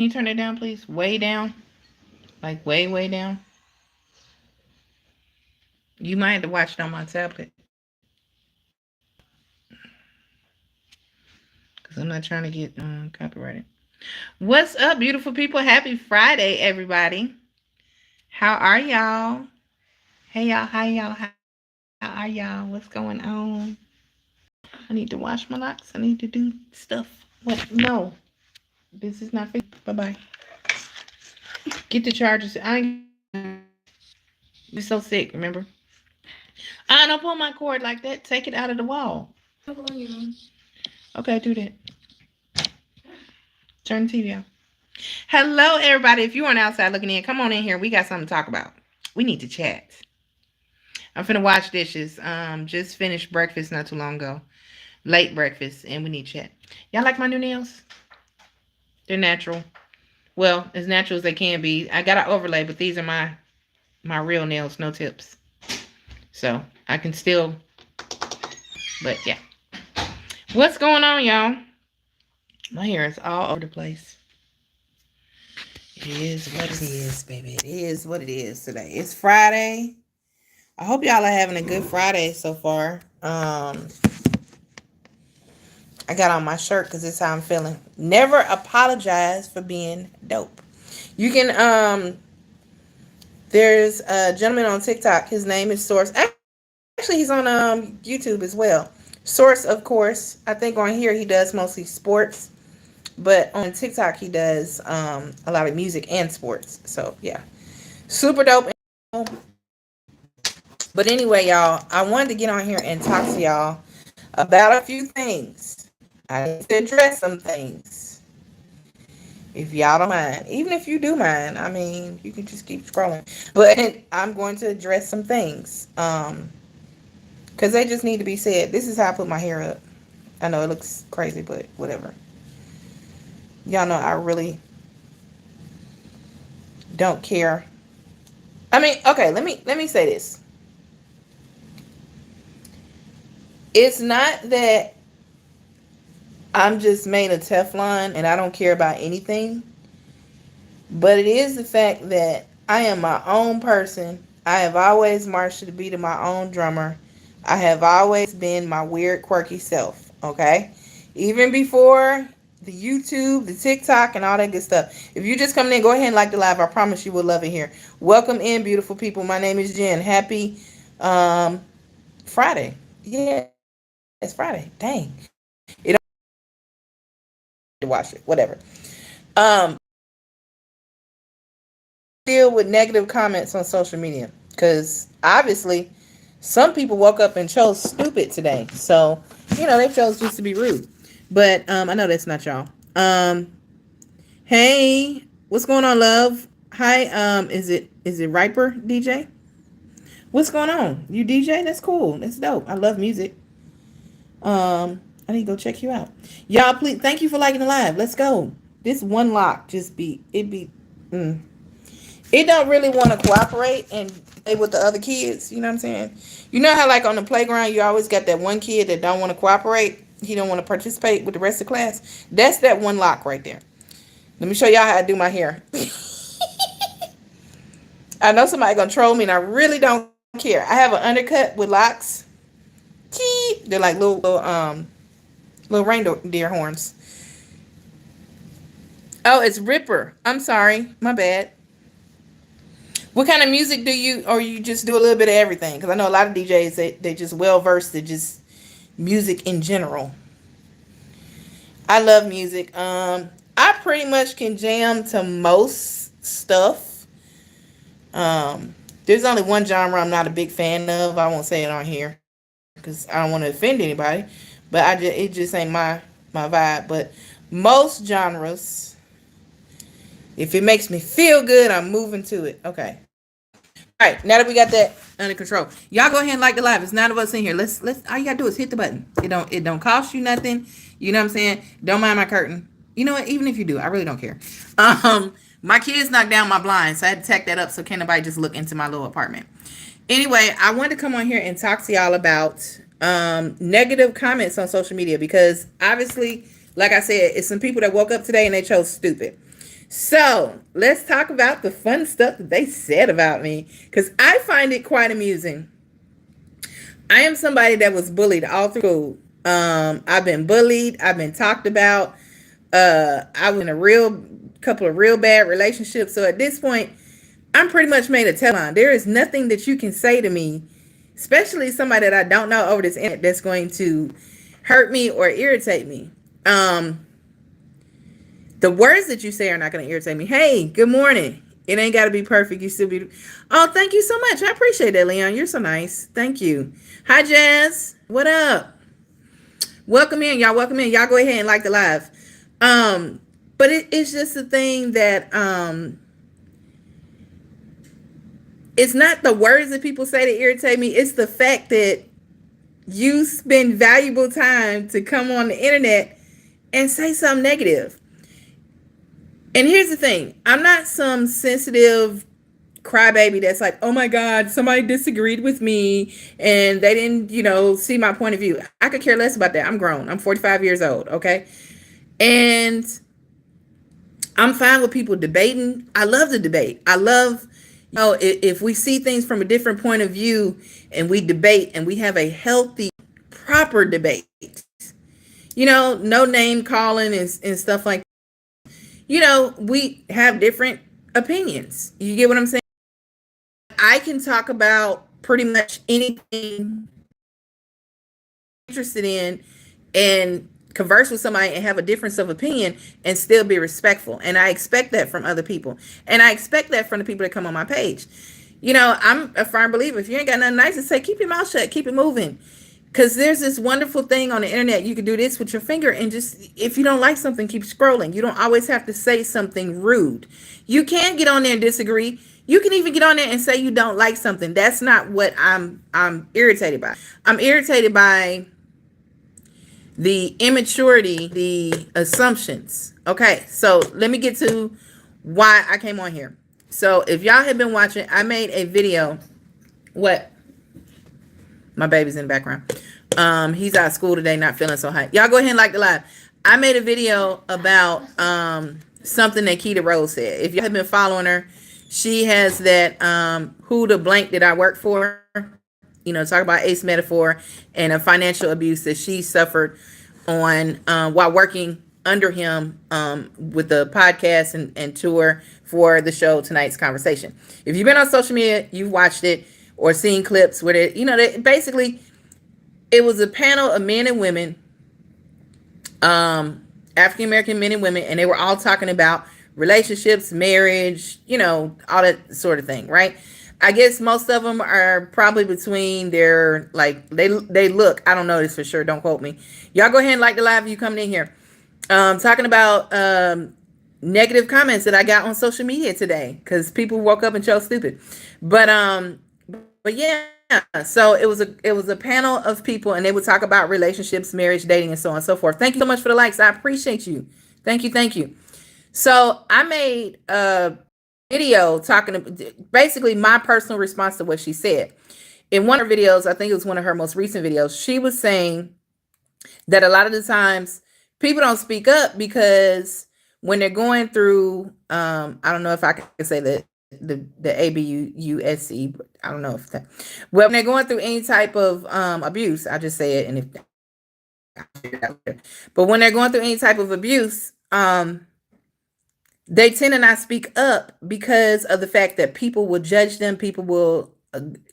you turn it down, please? Way down. Like way, way down. You might have to watch it on my tablet. Because I'm not trying to get copyrighted. What's up, beautiful people? Happy Friday, everybody. How are y'all? Hey, y'all. How y'all? How are y'all? What's going on? I need to wash my locks. I need to do stuff. What? No. This is not for you. Bye-bye. Get the chargers. I ain't be so sick, remember? I don't pull my cord like that. Take it out of the wall. Okay, do that. Turn the TV off. Hello, everybody. If you aren't outside looking in, come on in here. We got something to talk about. We need to chat. I'm finna wash dishes. Just finished breakfast not too long ago. Late breakfast, and we need to chat. Y'all like my new nails? They're natural. Well, as natural as they can be. I got an overlay, but these are my real nails, no tips. So I can still, but yeah. What's going on, y'all? My hair is all over the place. It is what it is, baby. It is what it is today. It's Friday. I hope y'all are having a good Friday so far. I got on my shirt because it's how I'm feeling. Never apologize for being dope. You can there's a gentleman on TikTok. His name is Source. Actually, he's on YouTube as well. Source, of course. I think on here he does mostly sports, but on TikTok he does a lot of music and sports. So yeah, super dope. But anyway, y'all, I wanted to get on here and talk to y'all about a few things. I need to address some things. If y'all don't mind, even if you do mind, I mean, you can just keep scrolling. But I'm going to address some things. Because they just need to be said. This is how I put my hair up. I know it looks crazy, but whatever. Y'all know I really don't care. I mean, okay, let me say this. It's not that I'm just made of Teflon and I don't care about anything. But it is the fact that I am my own person. I have always marched to the beat of my own drummer. I have always been my weird, quirky self, okay? Even before the YouTube, the TikTok, and all that good stuff. If you just coming in, go ahead and like the live. I promise you will love it here. Welcome in, beautiful people. My name is Jen. Happy Friday. Yeah, it's Friday. Dang. It don't watch it. Whatever. Deal with negative comments on social media because obviously some people woke up and chose stupid today, so they chose just to be rude. But I know that's not y'all. Hey, what's going on, love? Hi. Is it Riper DJ? What's going on? You DJ? That's cool. That's dope. I love music. I need to go check you out. Y'all, please, thank you for liking the live. Let's go. This one lock just it don't really want to cooperate and play with the other kids. You know what I'm saying? You know how like on the playground you always got that one kid that don't want to cooperate. He don't want to participate with the rest of the class. That's that one lock right there. Let me show y'all how I do my hair. I know somebody gonna troll me and I really don't care. I have an undercut with locks. They're like little reindeer horns. Oh, it's Ripper. I'm sorry. My bad. What kind of music do you, or you just do a little bit of everything? Because I know a lot of DJs, they just well versed in just music in general. I love music. I pretty much can jam to most stuff. There's only one genre I'm not a big fan of. I won't say it on here because I don't want to offend anybody. But it just ain't my vibe. But most genres, if it makes me feel good, I'm moving to it. Okay. All right, now that we got that under control, y'all go ahead and like the live. It's 9 of us in here. Let's all you gotta do is hit the button. It don't cost you nothing. You know what I'm saying? Don't mind my curtain. You know what? Even if you do, I really don't care. My kids knocked down my blinds, so I had to tack that up so can't nobody just look into my little apartment. Anyway, I wanted to come on here and talk to y'all about negative comments on social media because obviously, like I said, it's some people that woke up today and they chose stupid. So let's talk about the fun stuff that they said about me, because I find it quite amusing. I am somebody that was bullied all through school. I've been bullied. I've been talked about. I was in a real couple of real bad relationships. So at this point, I'm pretty much made a tell-on. There is nothing that you can say to me, especially somebody that I don't know over this internet, that's going to hurt me or irritate me. The words that you say are not going to irritate me. Hey, good morning. It ain't got to be perfect. You still be. Oh, thank you so much. I appreciate that, Leon. You're so nice. Thank you. Hi, Jazz. What up? Welcome in, y'all. Welcome in. Y'all go ahead and like the live. But it's just a thing that it's not the words that people say that irritate me. It's the fact that you spend valuable time to come on the internet and say something negative. And here's the thing. I'm not some sensitive crybaby that's like, oh my God, somebody disagreed with me and they didn't, see my point of view. I could care less about that. I'm grown. I'm 45 years old. Okay. And I'm fine with people debating. I love the debate. I love, if we see things from a different point of view and we debate and we have a healthy, proper debate, no name calling and stuff like that. We have different opinions. You get what I'm saying? I can talk about pretty much anything I'm interested in and converse with somebody and have a difference of opinion and still be respectful. And I expect that from other people. And I expect that from the people that come on my page. I'm a firm believer. If you ain't got nothing nice to say, keep your mouth shut, keep it moving. Because there's this wonderful thing on the internet. You can do this with your finger and just, if you don't like something, keep scrolling. You don't always have to say something rude. You can get on there and disagree. You can even get on there and say you don't like something. That's not what I'm irritated by. I'm irritated by the immaturity, the assumptions. Okay, so let me get to why I came on here. So if y'all have been watching, I made a video. What? My baby's in the background. He's out of school today, not feeling so hot. Y'all go ahead and like the live. I made a video about something that Keita Rose said. If y'all have been following her, she has that who the blank that I work for. Talk about Ace Metaphor and a financial abuse that she suffered on while working under him with the podcast and tour for the show Tonight's Conversation. If you've been on social media, you've watched it or seen clips where basically it was a panel of men and women, African-American men and women, and they were all talking about relationships, marriage, all that sort of thing, right? I guess most of them are probably between their, they look, I don't know this for sure, don't quote me. Y'all go ahead and like the live if you coming in here. Talking about negative comments that I got on social media today because people woke up and chose stupid. But yeah, so it was a panel of people and they would talk about relationships, marriage, dating, and so on and so forth. Thank you so much for the likes. I appreciate you. Thank you. So I made a video talking basically my personal response to what she said. In one of her videos, I think it was one of her most recent videos, she was saying that a lot of the times people don't speak up because when they're going through, I don't know if I can say that the ABUSC, but I don't know if that, well, when they're going through any type of abuse, I'll just say it. And but when they're going through any type of abuse, they tend to not speak up because of the fact that people will judge them. People will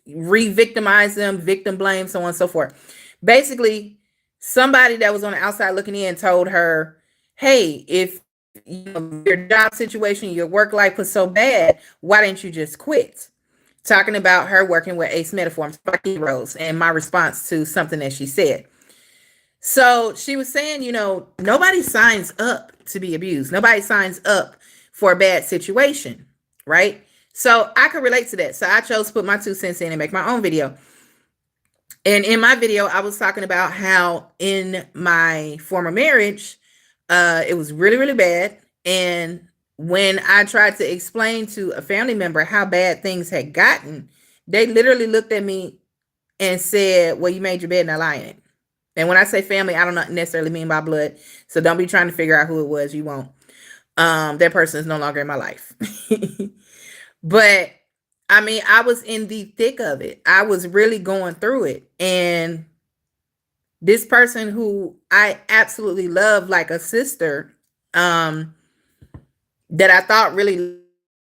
re-victimize them, victim blame, so on and so forth. Basically, somebody that was on the outside looking in told her, hey, if your job situation, your work life was so bad, why didn't you just quit? Talking about her working with Ace Metaphor, Rose, and my response to something that she said. So she was saying, nobody signs up to be abused. Nobody signs up for a bad situation, right? So I could relate to that. So I chose to put my 2 cents in and make my own video. And in my video, I was talking about how in my former marriage, it was really, really bad. And when I tried to explain to a family member how bad things had gotten, they literally looked at me and said, well, you made your bed, now lie in it. And when I say family, I don't necessarily mean by blood. So don't be trying to figure out who it was. You won't. That person is no longer in my life. But I mean, I was in the thick of it. I was really going through it. And this person who I absolutely love like a sister, that I thought really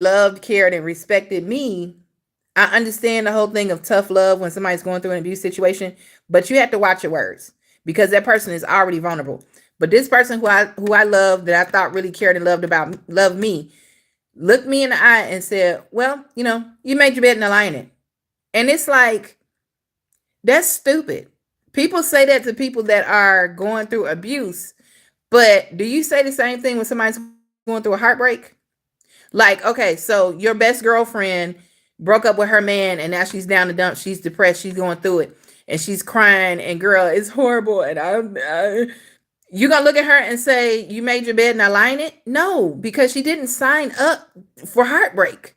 loved, cared, and respected me. I understand the whole thing of tough love when somebody's going through an abuse situation, but you have to watch your words because that person is already vulnerable. But this person who I love, that I thought really cared and loved me, looked me in the eye and said, "Well, you made your bed and lie in it." And it's like, that's stupid. People say that to people that are going through abuse, but do you say the same thing when somebody's going through a heartbreak? Like, okay, so your best girlfriend broke up with her man and now she's down the dump. She's depressed. She's going through it and she's crying and girl, it's horrible. And you gonna look at her and say, you made your bed and I lie in it? No, because she didn't sign up for heartbreak.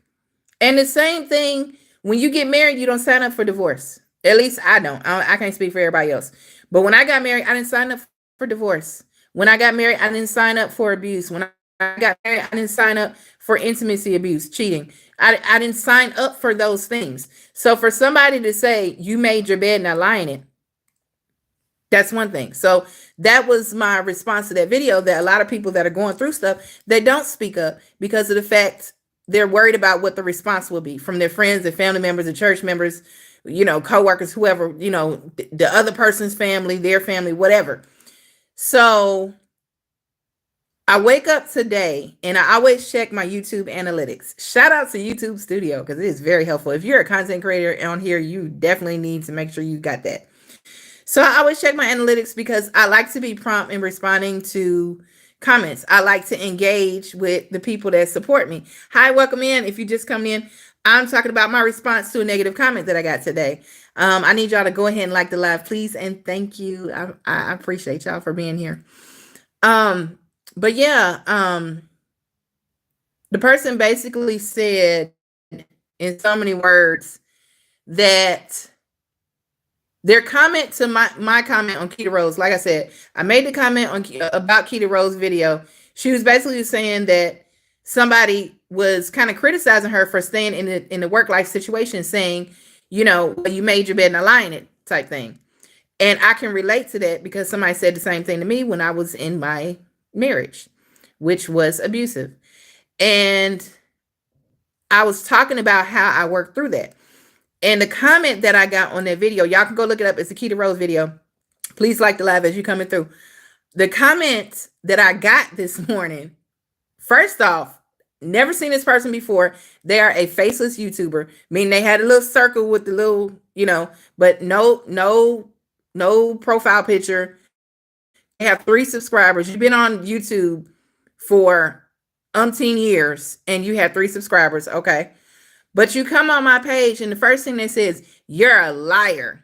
And the same thing, when you get married, you don't sign up for divorce. At least I don't. I can't speak for everybody else. But when I got married, I didn't sign up for divorce. When I got married, I didn't sign up for abuse. When I got married, I didn't sign up for intimacy abuse, cheating. I didn't sign up for those things. So for somebody to say, you made your bed and I lie in it, that's one thing. So that was my response to that video, that a lot of people that are going through stuff, they don't speak up because of the fact they're worried about what the response will be from their friends and family members and church members, coworkers, whoever, the other person's family, their family, whatever. So I wake up today and I always check my YouTube analytics. Shout out to YouTube Studio because it is very helpful. If you're a content creator on here, you definitely need to make sure you got that. So I always check my analytics because I like to be prompt in responding to comments. I like to engage with the people that support me. Hi, welcome in. If you just come in, I'm talking about my response to a negative comment that I got today. I need y'all to go ahead and like the live, please. And thank you. I appreciate y'all for being here. But yeah, the person basically said in so many words that their comment to my comment on Keita Rose, like I said, I made the comment about Keita Rose video. She was basically saying that somebody was kind of criticizing her for staying in the work life situation, saying, you made your bed and I lie in it type thing. And I can relate to that because somebody said the same thing to me when I was in my marriage, which was abusive. And I was talking about how I worked through that. And the comment that I got on that video, y'all can go look it up. It's the Keita Rose video. Please like the live as you're coming through. The comment that I got this morning, first off, never seen this person before. They are a faceless YouTuber, meaning they had a little circle with the little, but no profile picture. They have 3 subscribers. You've been on YouTube for umpteen years and you have 3 subscribers. Okay. But you come on my page and the first thing they say is, you're a liar.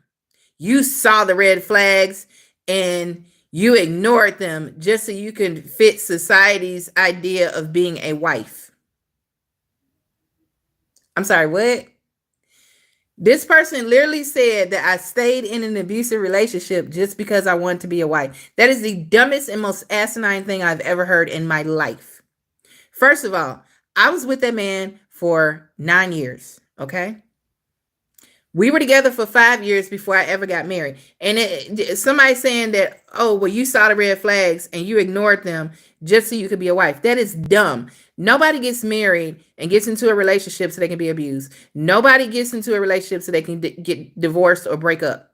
You saw the red flags and you ignored them just so you can fit society's idea of being a wife. I'm sorry, what? This person literally said that I stayed in an abusive relationship just because I wanted to be a wife. That is the dumbest and most asinine thing I've ever heard in my life. First of all, I was with that man for 9 years, okay? We were together for 5 years before I ever got married. And somebody saying that, oh, well, you saw the red flags and you ignored them just so you could be a wife. That is dumb. Nobody gets married and gets into a relationship so they can be abused. Nobody gets into a relationship so they can get divorced or break up.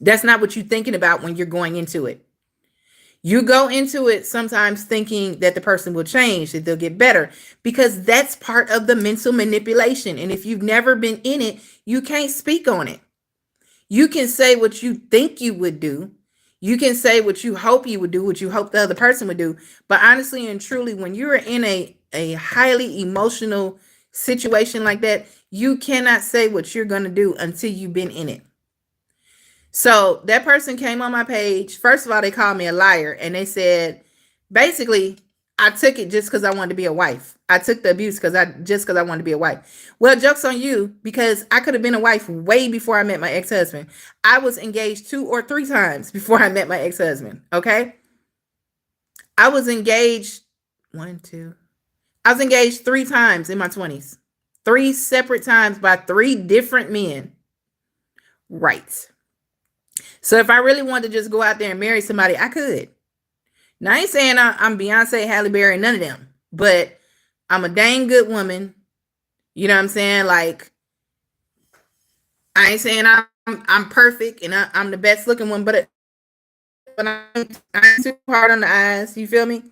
That's not what you're thinking about when you're going into it. You go into it sometimes thinking that the person will change, that they'll get better, because that's part of the mental manipulation. And if you've never been in it, you can't speak on it. You can say what you think you would do. You can say what you hope you would do, what you hope the other person would do. But honestly and truly, when you're in a highly emotional situation like that, you cannot say what you're going to do until you've been in it. So that person came on my page. First of all, they called me a liar. And they said, basically, I took it just because I wanted to be a wife. I took the abuse because I wanted to be a wife. Well, joke's on you, because I could have been a wife way before I met my ex-husband. I was engaged 2 or 3 times before I met my ex-husband. Okay. I was engaged one, two. I was engaged 3 times in my 20s. 3 separate times by 3 different men. Right. So if I really wanted to just go out there and marry somebody, I could. Now, I ain't saying I'm Beyonce, Halle Berry, none of them. But I'm a dang good woman. You know what I'm saying? Like, I ain't saying I'm perfect and I'm the best looking one, but I'm too hard on the eyes. You feel me?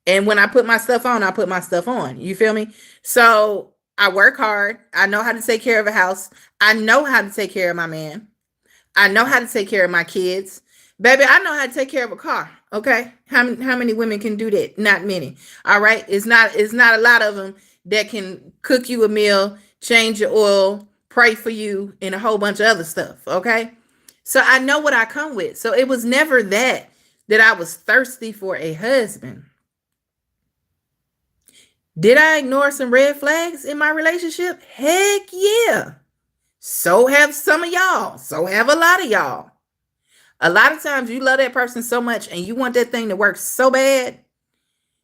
And when I put my stuff on, I put my stuff on. You feel me? So I work hard. I know how to take care of a house. I know how to take care of my man. I know how to take care of my kids. Baby, I know how to take care of a car. Okay. How many women can do that? Not many. All right. It's not a lot of them that can cook you a meal, change your oil, pray for you, and a whole bunch of other stuff. Okay. So I know what I come with. So it was never that I was thirsty for a husband. Did I ignore some red flags in my relationship? Heck yeah. So have some of y'all. So have a lot of y'all. A lot of times you love that person so much and you want that thing to work so bad,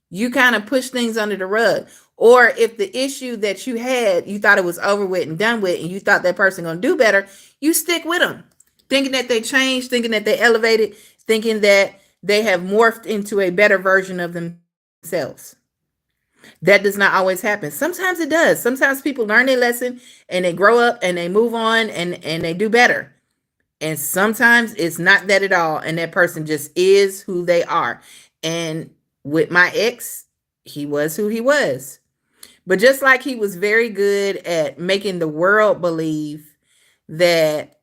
you kind of push things under the rug. Or if the issue that you had, you thought it was over with and done with, and you thought that person gonna do better, you stick with them, thinking that they changed, thinking that they elevated, thinking that they have morphed into a better version of themselves. That does not always happen. Sometimes it does. Sometimes people learn their lesson and they grow up and they move on and they do better. And sometimes it's not that at all. And that person just is who they are. And with my ex, he was who he was. But just like he was very good at making the world believe that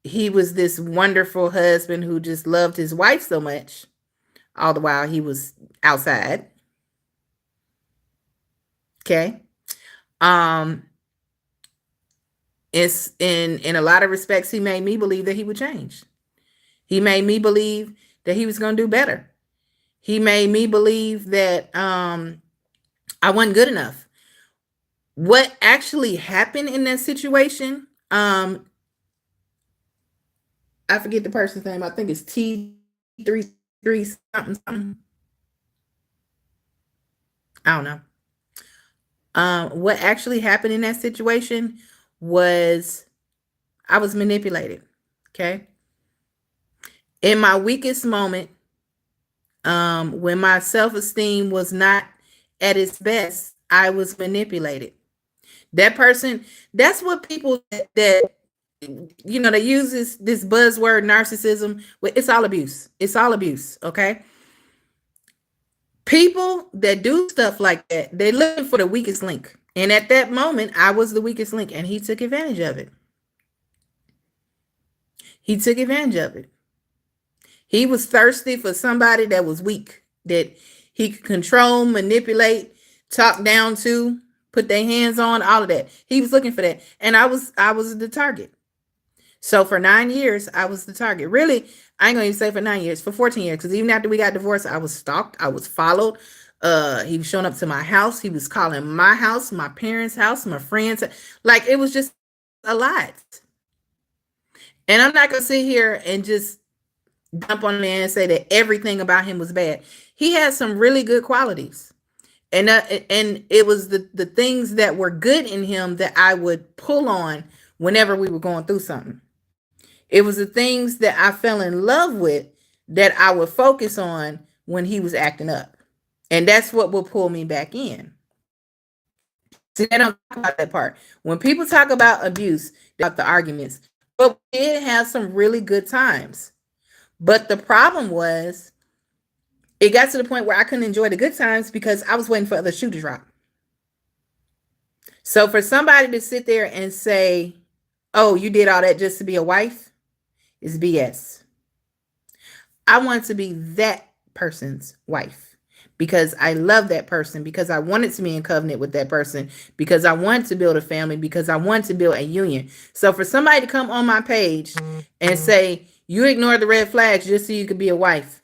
he was this wonderful husband who just loved his wife so much, all the while he was outside. Okay. It's in a lot of respects, he made me believe that he would change. He made me believe that he was going to do better. He made me believe that I wasn't good enough. What actually happened in that situation? I forget the person's name. I think it's T33 something. I don't know. What actually happened in that situation was I was manipulated. Okay. In my weakest moment, when my self-esteem was not at its best, I was manipulated. That person, that's what people that they use this buzzword narcissism. It's all abuse. It's all abuse. Okay. People that do stuff like that, they're looking for the weakest link. And at that moment, I was the weakest link, and he took advantage of it. He took advantage of it. He was thirsty for somebody that was weak, that he could control, manipulate, talk down to, put their hands on, all of that. He was looking for that. And I was the target. So for 9 years, I was the target. Really, I ain't gonna even say for 9 years, for 14 years, because even after we got divorced, I was stalked, I was followed. He was showing up to my house, he was calling my house, my parents' house, my friends. Like, it was just a lot. And I'm not gonna sit here and just dump on me and say that everything about him was bad. He had some really good qualities. And it was the things that were good in him that I would pull on whenever we were going through something. It was the things that I fell in love with that I would focus on when he was acting up. And that's what will pull me back in. See, they don't talk about that part. When people talk about abuse, about the arguments, but we did have some really good times. But the problem was, it got to the point where I couldn't enjoy the good times because I was waiting for other shoe to drop. So for somebody to sit there and say, oh, you did all that just to be a wife, is BS. I want to be that person's wife because I love that person, because I wanted to be in covenant with that person, because I want to build a family, because I want to build a union. So for somebody to come on my page and say, you ignore the red flags just so you could be a wife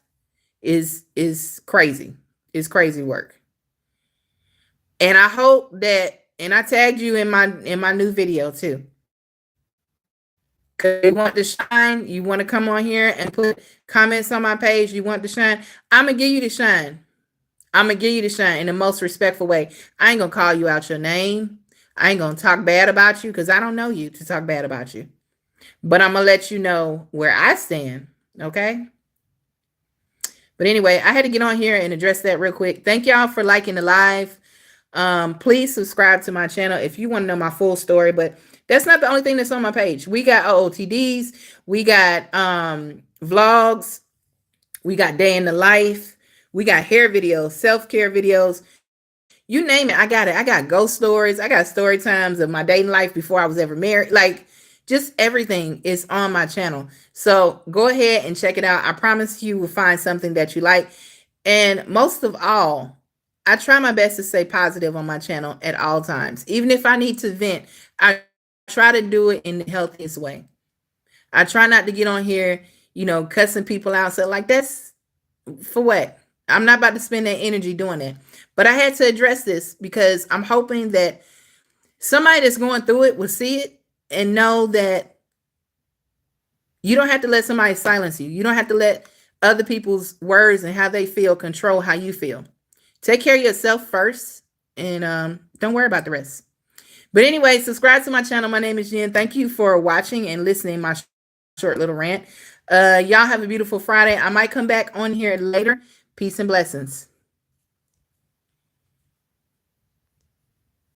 is crazy. It's crazy work. And I hope that, and I tagged you in my new video too. Because you want to shine, you want to come on here and put comments on my page, you want to shine, I'm going to give you the shine. I'm gonna give you the shine in the most respectful way. I ain't gonna call you out your name. I ain't gonna talk bad about you because I don't know you to talk bad about you. But I'm gonna let you know where I stand. Okay. But anyway, I had to get on here and address that real quick. Thank y'all for liking the live. Please subscribe to my channel if you want to know my full story. But that's not the only thing that's on my page. We got OOTDs, we got vlogs, we got day in the life, we got hair videos, self-care videos. You name it, I got it. I got ghost stories. I got story times of my dating life before I was ever married. Like, just everything is on my channel. So go ahead and check it out. I promise you will find something that you like. And most of all, I try my best to stay positive on my channel at all times. Even if I need to vent, I try to do it in the healthiest way. I try not to get on here, cussing people out. So, like, that's for what? I'm not about to spend that energy doing that. But I had to address this because I'm hoping that somebody that's going through it will see it and know that you don't have to let somebody silence you. You don't have to let other people's words and how they feel control how you feel. Take care of yourself first, and don't worry about the rest. But anyway, subscribe to my channel. My name is Jen. Thank you for watching and listening to my short little rant. Y'all have a beautiful Friday. I might come back on here later. Peace and blessings.